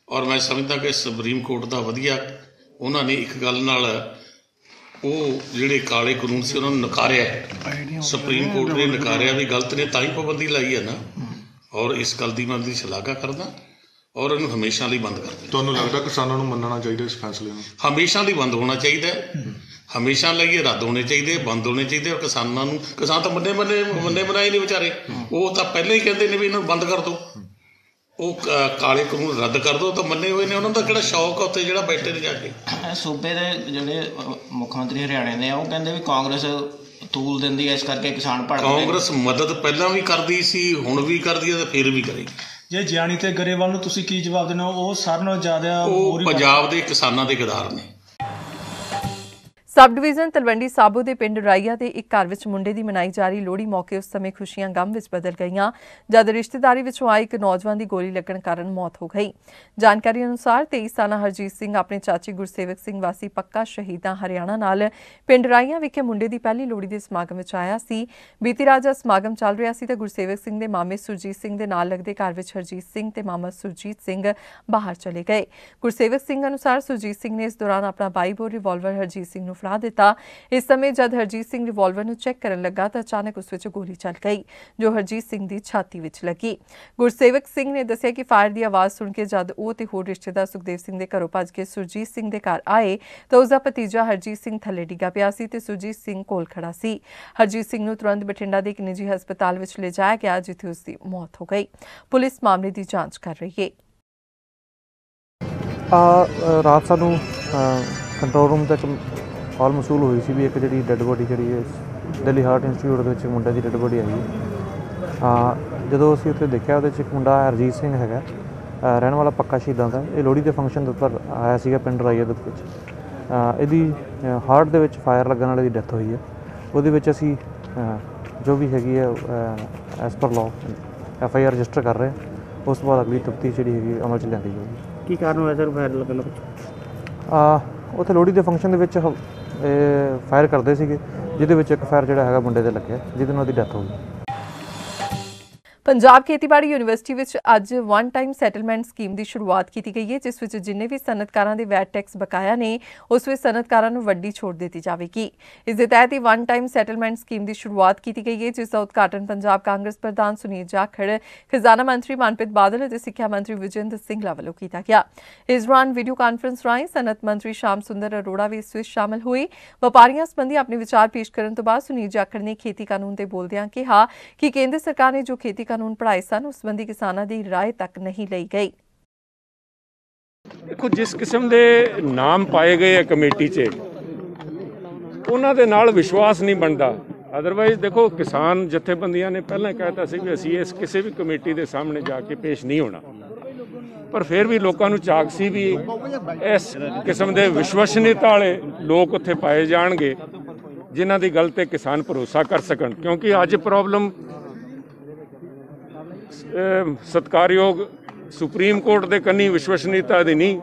ਔਰ ਮੈਂ ਸਮਝਦਾ ਕਿ ਸੁਪਰੀਮ ਕੋਰਟ ਦਾ ਵਧੀਆ ਉਹਨਾਂ ਨੇ ਇੱਕ ਗੱਲ ਨਾਲ ਉਹ ਜਿਹੜੇ ਕਾਲੇ ਕਾਨੂੰਨ ਸੀ ਉਹਨਾਂ ਨੂੰ ਨਕਾਰਿਆ। ਸੁਪਰੀਮ ਕੋਰਟ ਨੇ ਨਕਾਰਿਆ ਵੀ ਗਲਤ ਨੇ ਤਾਂ ਹੀ ਪਾਬੰਦੀ ਲਾਈ ਹੈ ਨਾ, ਔਰ ਇਸ ਗੱਲ ਦੀ ਮੈਂ ਸ਼ਲਾਘਾ ਕਰਦਾ ਔਰ ਇਹਨੂੰ ਹਮੇਸ਼ਾ ਲਈ ਬੰਦ ਕਰ ਦੇਣਾ। ਤੁਹਾਨੂੰ ਲੱਗਦਾ ਕਿਸਾਨਾਂ ਨੂੰ ਮੰਨਣਾ ਚਾਹੀਦਾ ਇਸ ਫੈਸਲੇ ਨੂੰ? ਹਮੇਸ਼ਾ ਲਈ ਬੰਦ ਹੋਣਾ ਚਾਹੀਦਾ ਹੈ, ਹਮੇਸ਼ਾ ਲਈ ਇਹ ਰੱਦ ਹੋਣੇ ਚਾਹੀਦੇ, ਬੰਦ ਹੋਣੇ ਚਾਹੀਦੇ। ਔਰ ਕਿਸਾਨ ਤਾਂ ਮੰਨੇ ਬਣਾਏ ਨਹੀਂ ਵਿਚਾਰੇ, ਉਹ ਤਾਂ ਪਹਿਲਾਂ ਹੀ ਕਹਿੰਦੇ ਨੇ ਵੀ ਇਹਨਾਂ ਨੂੰ ਬੰਦ ਕਰ ਦਿਓ, ਉਹ ਕਾਲੇ ਕਾਨੂੰਨ ਰੱਦ ਕਰ ਦਿਓ, ਤਾਂ ਮੰਨੇ ਹੋਏ ਨੇ। ਉਹਨਾਂ ਦਾ ਕਿਹੜਾ ਸ਼ੌਕ ਆ ਉੱਥੇ ਜਿਹੜਾ ਬੈਠੇ ਨੇ ਜਾ ਕੇ। ਸੂਬੇ ਦੇ ਜਿਹੜੇ ਮੁੱਖ ਮੰਤਰੀ ਹਰਿਆਣੇ ਦੇ ਆ ਉਹ ਕਹਿੰਦੇ ਵੀ ਕਾਂਗਰਸ ਤੂਲ ਦਿੰਦੀ ਹੈ, ਇਸ ਕਰਕੇ ਕਿਸਾਨ ਭੜਕਦੇ। ਕਾਂਗਰਸ ਮਦਦ ਪਹਿਲਾਂ ਵੀ ਕਰਦੀ ਸੀ, ਹੁਣ ਵੀ ਕਰਦੀ ਹੈ ਤੇ ਫਿਰ ਵੀ ਕਰੇਗੀ। ਜੇ ਜਿਆਣੀ ਤੇ ਗਰੇਵਾਲ ਨੂੰ ਤੁਸੀਂ ਕੀ ਜਵਾਬ ਦੇਣਾ? ਉਹ ਸਾਰਿਆਂ ਨਾਲੋਂ ਜ਼ਿਆਦਾ ਉਹ ਪੰਜਾਬ ਦੇ ਕਿਸਾਨਾਂ ਦੇ ਗਦਾਰ ਨੇ। ਸਬ ਡਿਵੀਜ਼ਨ ਤਲਵੰਡੀ ਸਾਬੋ ਦੇ ਪਿੰਡ ਰਾਈਆ ਦੇ ਇੱਕ ਘਰ ਵਿੱਚ ਮੁੰਡੇ ਦੀ ਮਨਾਈ ਜਾ ਰਹੀ ਲੋਹੜੀ ਮੌਕੇ ਉਸ ਸਮੇਂ ਖੁਸ਼ੀਆਂ ਗਮ ਵਿੱਚ ਬਦਲ ਗਈਆਂ ਜਦ ਰਿਸ਼ਤੇਦਾਰੀ ਵਿੱਚੋਂ ਆਏ ਇੱਕ ਨੌਜਵਾਨ ਦੀ ਗੋਲੀ ਲੱਗਣ ਕਾਰਨ ਮੌਤ ਹੋ ਗਈ। ਜਾਣਕਾਰੀ ਅਨੁਸਾਰ 23 ਸਾਲਾ ਹਰਜੀਤ ਸਿੰਘ ਆਪਣੇ ਚਾਚੇ ਗੁਰਸੇਵਕ ਸਿੰਘ ਵਾਸੀ ਪੱਕਾ ਸ਼ਹੀਦਾਂ ਹਰਿਆਣਾ ਨਾਲ ਪਿੰਡ ਰਾਈਆ ਵਿਖੇ ਮੁੰਡੇ ਦੀ ਪਹਿਲੀ ਲੋਹੜੀ ਦੇ ਸਮਾਗਮ ਵਿੱਚ ਆਇਆ ਸੀ। ਬੀਤੀ ਰਾਤ ਸਮਾਗਮ ਚੱਲ ਰਿਹਾ ਸੀ ਤਾਂ ਗੁਰਸੇਵਕ ਸਿੰਘ ਦੇ ਮਾਮੇ ਸੁਰਜੀਤ ਸਿੰਘ ਦੇ ਨਾਲ ਲੱਗਦੇ ਘਰ ਵਿੱਚ ਹਰਜੀਤ ਸਿੰਘ ਤੇ ਮਾਮਾ ਸੁਰਜੀਤ ਸਿੰਘ ਬਾਹਰ ਚਲੇ ਗਏ। ਗੁਰਸੇਵਕ ਸਿੰਘ ਅਨੁਸਾਰ ਸੁਰਜੀਤ ਸਿੰਘ ਨੇ ਇਸ ਦੌਰਾਨ ਆਪਣਾ 22 ਬੋਰ ਰਿਵਾਲਵਰ ਹਰਜੀਤ ਸਿੰਘ ਨੂੰ ਫੜਾ ਦਿੱਤਾ। ਇਸ ਸਮੇਂ ਜਦ ਹਰਜੀਤ ਸਿੰਘ ਰਿਵਾਲਵਰ ਨੂੰ ਚੈੱਕ ਕਰਨ ਲੱਗਾ ਤਾਂ ਅਚਾਨਕ ਉਸ ਵਿੱਚ ਗੋਲੀ ਚੱਲ ਗਈ ਜੋ ਹਰਜੀਤ ਸਿੰਘ ਦੀ ਛਾਤੀ ਵਿੱਚ ਲੱਗੀ। ਗੁਰਸੇਵਕ ਸਿੰਘ ਨੇ ਦੱਸਿਆ ਕਿ ਫਾਇਰ ਦੀ ਆਵਾਜ਼ ਸੁਣ ਕੇ ਜਦ ਉਹ ਤੇ ਹੋਰ ਰਿਸ਼ਤੇਦਾਰ ਸੁਖਦੇਵ ਸਿੰਘ ਦੇ ਘਰੋਂ ਭੱਜ ਕੇ ਸੁਰਜੀਤ ਸਿੰਘ ਦੇ ਘਰ ਆਏ ਤਾਂ ਉਸ ਦਾ ਭਤੀਜਾ ਹਰਜੀਤ ਸਿੰਘ ਥੱਲੇ ਡਿੱਗਾ ਪਿਆ ਸੀ ਤੇ ਸੁਰਜੀਤ ਸਿੰਘ ਕੋਲ ਖੜਾ ਸੀ। ਹਰਜੀਤ ਸਿੰਘ ਨੂੰ ਤੁਰੰਤ ਬਠਿੰਡਾ ਦੇ ਇੱਕ ਨਿੱਜੀ ਹਸਪਤਾਲ ਵਿੱਚ ਲਿਜਾਇਆ ਗਿਆ ਜਿੱਥੇ ਉਸ ਦੀ ਮੌਤ ਹੋ ਗਈ। ਪੁਲਿਸ ਮਾਮਲੇ ਦੀ ਜਾਂਚ ਕਰ ਰਹੀ ਹੈ। ਰਾਤ ਸਾਨੂੰ ਕੰਟਰੋਲ ਰੂਮ ਤੱਕ ਕਾਲ ਮਸੂਲ ਹੋਈ ਸੀ ਵੀ ਇੱਕ ਜਿਹੜੀ ਡੈੱਡ ਬੋਡੀ ਜਿਹੜੀ ਹੈ ਦਿੱਲੀ ਹਾਰਟ ਇੰਸਟੀਚਿਊਟ ਦੇ ਵਿੱਚ ਮੁੰਡੇ ਦੀ ਡੈੱਡ ਬੋਡੀ ਆਈ ਹੈ। ਜਦੋਂ ਅਸੀਂ ਉੱਥੇ ਦੇਖਿਆ ਉਹਦੇ 'ਚ ਇੱਕ ਮੁੰਡਾ ਹਰਜੀਤ ਸਿੰਘ ਹੈਗਾ, ਰਹਿਣ ਵਾਲਾ ਪੱਕਾ ਸ਼ਹੀਦਾਂ ਦਾ। ਇਹ ਲੋਹੜੀ ਦੇ ਫੰਕਸ਼ਨ ਦੇ ਉੱਪਰ ਆਇਆ ਸੀਗਾ ਪਿੰਡ ਰਾਈਆ ਦੇ ਵਿੱਚ। ਇਹਦੀ ਹਾਰਟ ਦੇ ਵਿੱਚ ਫਾਇਰ ਲੱਗਣ ਵਾਲੇ ਦੀ ਡੈਥ ਹੋਈ ਹੈ। ਉਹਦੇ ਵਿੱਚ ਅਸੀਂ ਜੋ ਵੀ ਹੈਗੀ ਹੈ as per law FIR register ਕਰ ਰਹੇ। ਉਸ ਤੋਂ ਬਾਅਦ ਅਗਲੀ ਤਫਤੀਸ਼ ਜਿਹੜੀ ਹੈਗੀ ਅਮਲ 'ਚ ਲਿਆਂਦੀ ਜਾਊਗੀ। ਕੀ ਕਾਰਨ ਹੋਇਆ ਸਰ ਫਾਇਰ ਲੱਗਣ ਦਾ? ਉੱਥੇ ਲੋਹੜੀ ਦੇ ਫੰਕਸ਼ਨ ਦੇ ਵਿੱਚ ਫਾਇਰ ਕਰਦੇ ਸੀਗੇ, ਜਿਹਦੇ ਵਿੱਚ ਇੱਕ ਫਾਇਰ ਜਿਹੜਾ ਹੈਗਾ ਮੁੰਡੇ 'ਤੇ ਲੱਗਿਆ, ਜਿਹਦੇ ਨਾਲ ਉਹਦੀ ਡੈਥ ਹੋ ਗਈ। ਪੰਜਾਬ ਖੇਤੀਬਾੜੀ ਯੂਨੀਵਰਸਿਟੀ ਵਿੱਚ ਅੱਜ ਵਨ ਟਾਈਮ ਸੈਟਲਮੈਂਟ ਸਕੀਮ ਦੀ ਸ਼ੁਰੂਆਤ ਕੀਤੀ ਗਈ ਹੈ, ਜਿਸ ਵਿੱਚ ਜਿੰਨੇ ਵੀ ਸਨਅਤਕਾਰਾਂ ਦੇ ਵੈਟ ਟੈਕਸ ਬਕਾਇਆ ਨੇ ਉਸ ਵਿੱਚ ਸਨਅਤਕਾਰਾਂ ਨੂੰ ਵੱਡੀ ਛੋਟ ਦਿੱਤੀ ਜਾਵੇਗੀ। ਇਸ ਦੇ ਤਹਿਤ ਵਨ ਟਾਈਮ ਸੈਟਲਮੈਂਟ ਸਕੀਮ ਦੀ ਸ਼ੁਰੂਆਤ ਕੀਤੀ ਗਈ ਹੈ, ਜਿਸ ਦਾ ਉਦਘਾਟਨ ਪੰਜਾਬ ਕਾਂਗਰਸ ਪ੍ਰਧਾਨ ਸੁਨੀਲ ਜਾਖੜ, ਖਜ਼ਾਨਾ ਮੰਤਰੀ ਮਨਪ੍ਰੀਤ ਬਾਦਲ ਅਤੇ ਸਿੱਖਿਆ ਮੰਤਰੀ ਵਿਜੇਂਦਰ ਸਿੰਗਲਾ ਵੱਲੋਂ ਕੀਤਾ ਗਿਆ। ਇਸ ਦੌਰਾਨ ਵੀਡੀਓ ਕਾਨਫਰੰਸ ਰਾਹੀਂ ਸਨਅਤ ਮੰਤਰੀ ਸ਼ਾਮ ਸੁੰਦਰ ਅਰੋੜਾ ਵੀ ਇਸ ਵਿੱਚ ਸ਼ਾਮਲ ਹੋਏ। ਵਪਾਰੀਆਂ ਸੰਬੰਧੀ ਆਪਣੇ ਵਿਚਾਰ ਪੇਸ਼ ਕਰਨ ਤੋਂ ਬਾਅਦ ਸੁਨੀਲ ਜਾਖੜ ਨੇ ਖੇਤੀ ਕਾਨੂੰਨ ਤੇ ਬੋਲਦਿਆਂ ਕਿਹਾ ਕਿ ਕੇਂਦਰ ਸਰਕਾਰ ਨੇ ਜੋ ਖੇਤੀ ਕਾਨੂੰਨ ਪੜਾਏ ਸਨ ਉਸ ਸੰਬੰਧੀ ਕਿਸਾਨਾਂ ਦੀ ਰਾਏ ਤੱਕ ਨਹੀਂ ਲਈ ਗਈ। ਦੇਖੋ, ਜਿਸ ਕਿਸਮ ਦੇ ਨਾਮ ਪਾਏ ਗਏ ਆ ਕਮੇਟੀ 'ਚ ਉਹਨਾਂ ਦੇ ਨਾਲ ਵਿਸ਼ਵਾਸ ਨਹੀਂ ਬਣਦਾ। ਅਦਰਵਾਈਜ਼ ਦੇਖੋ, ਕਿਸਾਨ ਜਥੇਬੰਦੀਆਂ ਨੇ ਪਹਿਲਾਂ ਕਹਿਤਾ ਸੀ ਵੀ ਅਸੀਂ ਇਸ ਕਿਸੇ ਵੀ ਕਮੇਟੀ ਦੇ ਸਾਹਮਣੇ ਜਾ ਕੇ ਪੇਸ਼ ਨਹੀਂ ਹੋਣਾ, ਪਰ ਫਿਰ ਵੀ ਲੋਕਾਂ ਨੂੰ ਝਾਕ ਸੀ ਵੀ ਇਸ ਕਿਸਮ ਦੇ ਵਿਸ਼ਵਸਨੀयता ਵਾਲੇ ਲੋਕ ਉੱਥੇ ਪਾਏ ਜਾਣਗੇ ਜਿਨ੍ਹਾਂ ਦੀ ਗੱਲ ਤੇ ਕਿਸਾਨ ਭਰੋਸਾ ਕਰ ਸਕਣ। ਕਿਉਂਕਿ ਅੱਜ ਪ੍ਰੋਬਲਮ ਸਤਿਕਾਰਯੋਗ ਸੁਪਰੀਮ ਕੋਰਟ ਦੇ ਕੰਨੀ ਵਿਸ਼ਵਸਨੀयता ਦੀ ਨਹੀਂ,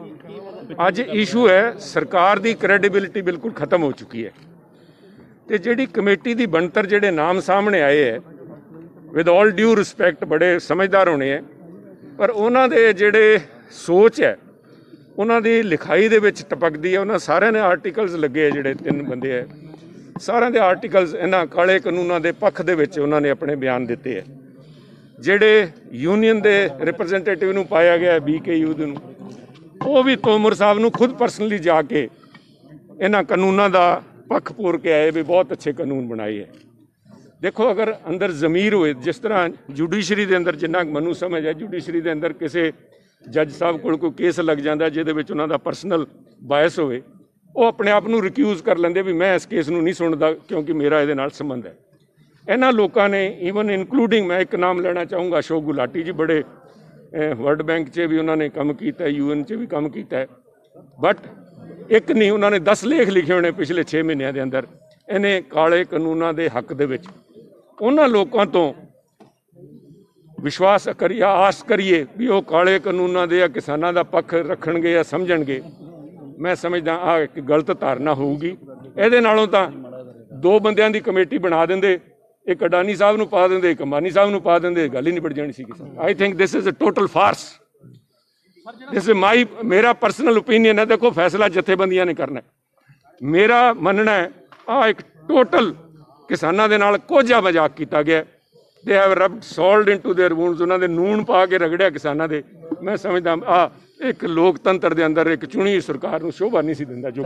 ਅੱਜ ਇਸ਼ੂ ਹੈ ਸਰਕਾਰ ਦੀ ਕ੍ਰੈਡੀਬਿਲਿਟੀ ਬਿਲਕੁਲ ਖਤਮ ਹੋ ਚੁੱਕੀ ਹੈ। ਤੇ ਜਿਹੜੀ ਕਮੇਟੀ ਦੀ ਬਣਤਰ, ਜਿਹੜੇ ਨਾਮ ਸਾਹਮਣੇ ਆਏ ਹੈ, ਵਿਦ ਆਲ ਡਿਊ ਰਿਸਪੈਕਟ ਬੜੇ ਸਮਝਦਾਰ ਹੋਣੇ ਹੈ, ਪਰ ਉਹਨਾਂ ਦੇ ਜਿਹੜੇ ਸੋਚ ਹੈ ਉਹਨਾਂ ਦੀ ਲਿਖਾਈ ਦੇ ਵਿੱਚ ਟਪਕਦੀ ਹੈ। ਉਹਨਾਂ ਸਾਰਿਆਂ ਨੇ ਆਰਟੀਕਲਸ ਲੱਗੇ, ਜਿਹੜੇ 3 ਬੰਦੇ ਹੈ, ਸਾਰਿਆਂ ਦੇ ਆਰਟੀਕਲਸ ਇਹਨਾਂ ਕਾਲੇ ਕਾਨੂੰਨਾਂ ਦੇ ਪੱਖ ਦੇ ਵਿੱਚ ਉਹਨਾਂ ਨੇ ਆਪਣੇ ਬਿਆਨ ਦਿੱਤੇ ਹੈ। ਜਿਹੜੇ ਯੂਨੀਅਨ ਦੇ ਰਿਪਰੈਜ਼ੈਂਟੇਟਿਵ ਨੂੰ ਪਾਇਆ ਗਿਆ BKU ਨੂੰ, ਉਹ ਵੀ ਤੋਮਰ ਸਾਹਿਬ ਨੂੰ ਖੁਦ ਪਰਸਨਲੀ ਜਾ ਕੇ ਇਹਨਾਂ ਕਾਨੂੰਨਾਂ ਦਾ ਪੱਖ ਪੂਰ ਕੇ ਆਏ ਵੀ ਬਹੁਤ ਅੱਛੇ ਕਾਨੂੰਨ ਬਣਾਏ ਹੈ। ਦੇਖੋ, ਅਗਰ ਅੰਦਰ ਜ਼ਮੀਰ ਹੋਏ, ਜਿਸ ਤਰ੍ਹਾਂ ਜੁਡੀਸ਼ਰੀ ਦੇ ਅੰਦਰ ਜਿੰਨਾ ਮੈਨੂੰ ਸਮਝ ਹੈ, ਜੁਡੀਸ਼ਰੀ ਦੇ ਅੰਦਰ ਕਿਸੇ ਜੱਜ ਸਾਹਿਬ ਕੋਲ ਕੋਈ ਕੇਸ ਲੱਗ ਜਾਂਦਾ ਜਿਹਦੇ ਵਿੱਚ ਉਹਨਾਂ ਦਾ ਪਰਸਨਲ ਬਾਇਸ ਹੋਵੇ, ਉਹ ਆਪਣੇ ਆਪ ਨੂੰ ਰਿਕਿਊਜ਼ ਕਰ ਲੈਂਦੇ ਵੀ ਮੈਂ ਇਸ ਕੇਸ ਨੂੰ ਨਹੀਂ ਸੁਣਦਾ ਕਿਉਂਕਿ ਮੇਰਾ ਇਹਦੇ ਨਾਲ ਸੰਬੰਧ ਹੈ। ਇਹਨਾਂ ਲੋਕਾਂ ਨੇ ਈਵਨ ਇਨਕਲੂਡਿੰਗ, ਮੈਂ ਇੱਕ ਨਾਮ ਲੈਣਾ ਚਾਹੂੰਗਾ, ਅਸ਼ੋਕ ਗੁਲਾਟੀ ਜੀ, ਬੜੇ ਵਰਲਡ ਬੈਂਕ 'ਚ ਵੀ ਉਹਨਾਂ ਨੇ ਕੰਮ ਕੀਤਾ, UN 'ਚ ਵੀ ਕੰਮ ਕੀਤਾ ਹੈ, ਬਟ ਇੱਕ ਨਹੀਂ, ਉਹਨਾਂ ਨੇ 10 ਲੇਖ ਲਿਖੇ ਹੋਣੇ ਪਿਛਲੇ 6 ਮਹੀਨਿਆਂ ਦੇ ਅੰਦਰ ਇਹਨੇ ਕਾਲੇ ਕਾਨੂੰਨਾਂ ਦੇ ਹੱਕ ਦੇ ਵਿੱਚ। ਉਹਨਾਂ ਲੋਕਾਂ ਤੋਂ ਵਿਸ਼ਵਾਸ ਕਰੀਏ, ਆਸ ਕਰੀਏ ਵੀ ਉਹ ਕਾਲੇ ਕਾਨੂੰਨਾਂ ਦੇ ਜਾਂ ਕਿਸਾਨਾਂ ਦਾ ਪੱਖ ਰੱਖਣਗੇ ਜਾਂ ਸਮਝਣਗੇ, ਮੈਂ ਸਮਝਦਾ ਆਹ ਇੱਕ ਗਲਤ ਧਾਰਨਾ ਹੋਊਗੀ। ਇਹਦੇ ਨਾਲੋਂ ਤਾਂ 2 ਬੰਦਿਆਂ ਦੀ ਕਮੇਟੀ ਬਣਾ ਦਿੰਦੇ, ਇੱਕ ਅਡਾਨੀ ਸਾਹਿਬ ਨੂੰ ਪਾ ਦਿੰਦੇ, ਇੱਕ ਅੰਬਾਨੀ ਸਾਹਿਬ ਨੂੰ ਪਾ ਦਿੰਦੇ, ਗੱਲ ਹੀ ਨਿਬੜ ਜਾਣੀ ਸੀ। I think this is a total farce. This is ਮੇਰਾ ਪਰਸਨਲ ਓਪੀਨੀਅਨ ਹੈ। ਦੇਖੋ, ਫੈਸਲਾ ਜਥੇਬੰਦੀਆਂ ਨੇ ਕਰਨਾ। ਮੇਰਾ ਮੰਨਣਾ ਹੈ ਆਹ ਇੱਕ ਟੋਟਲ ਕਿਸਾਨਾਂ ਦੇ ਨਾਲ ਕੋਝਾ ਮਜ਼ਾਕ ਕੀਤਾ ਗਿਆ। They have rubbed ਸੌਲਟ into there ਵੂਨਡਸ, ਉਹਨਾਂ ਦੇ ਨੂਣ ਪਾ ਕੇ ਰਗੜਿਆ ਕਿਸਾਨਾਂ ਦੇ। ਮੈਂ ਸਮਝਦਾ ਆਹ ਇੱਕ ਲੋਕਤੰਤਰ ਦੇ ਅੰਦਰ ਇੱਕ ਚੁਣੀ ਸਰਕਾਰ ਨੂੰ ਸ਼ੋਭਾ ਨਹੀਂ ਸੀ ਦਿੰਦਾ। ਜੋ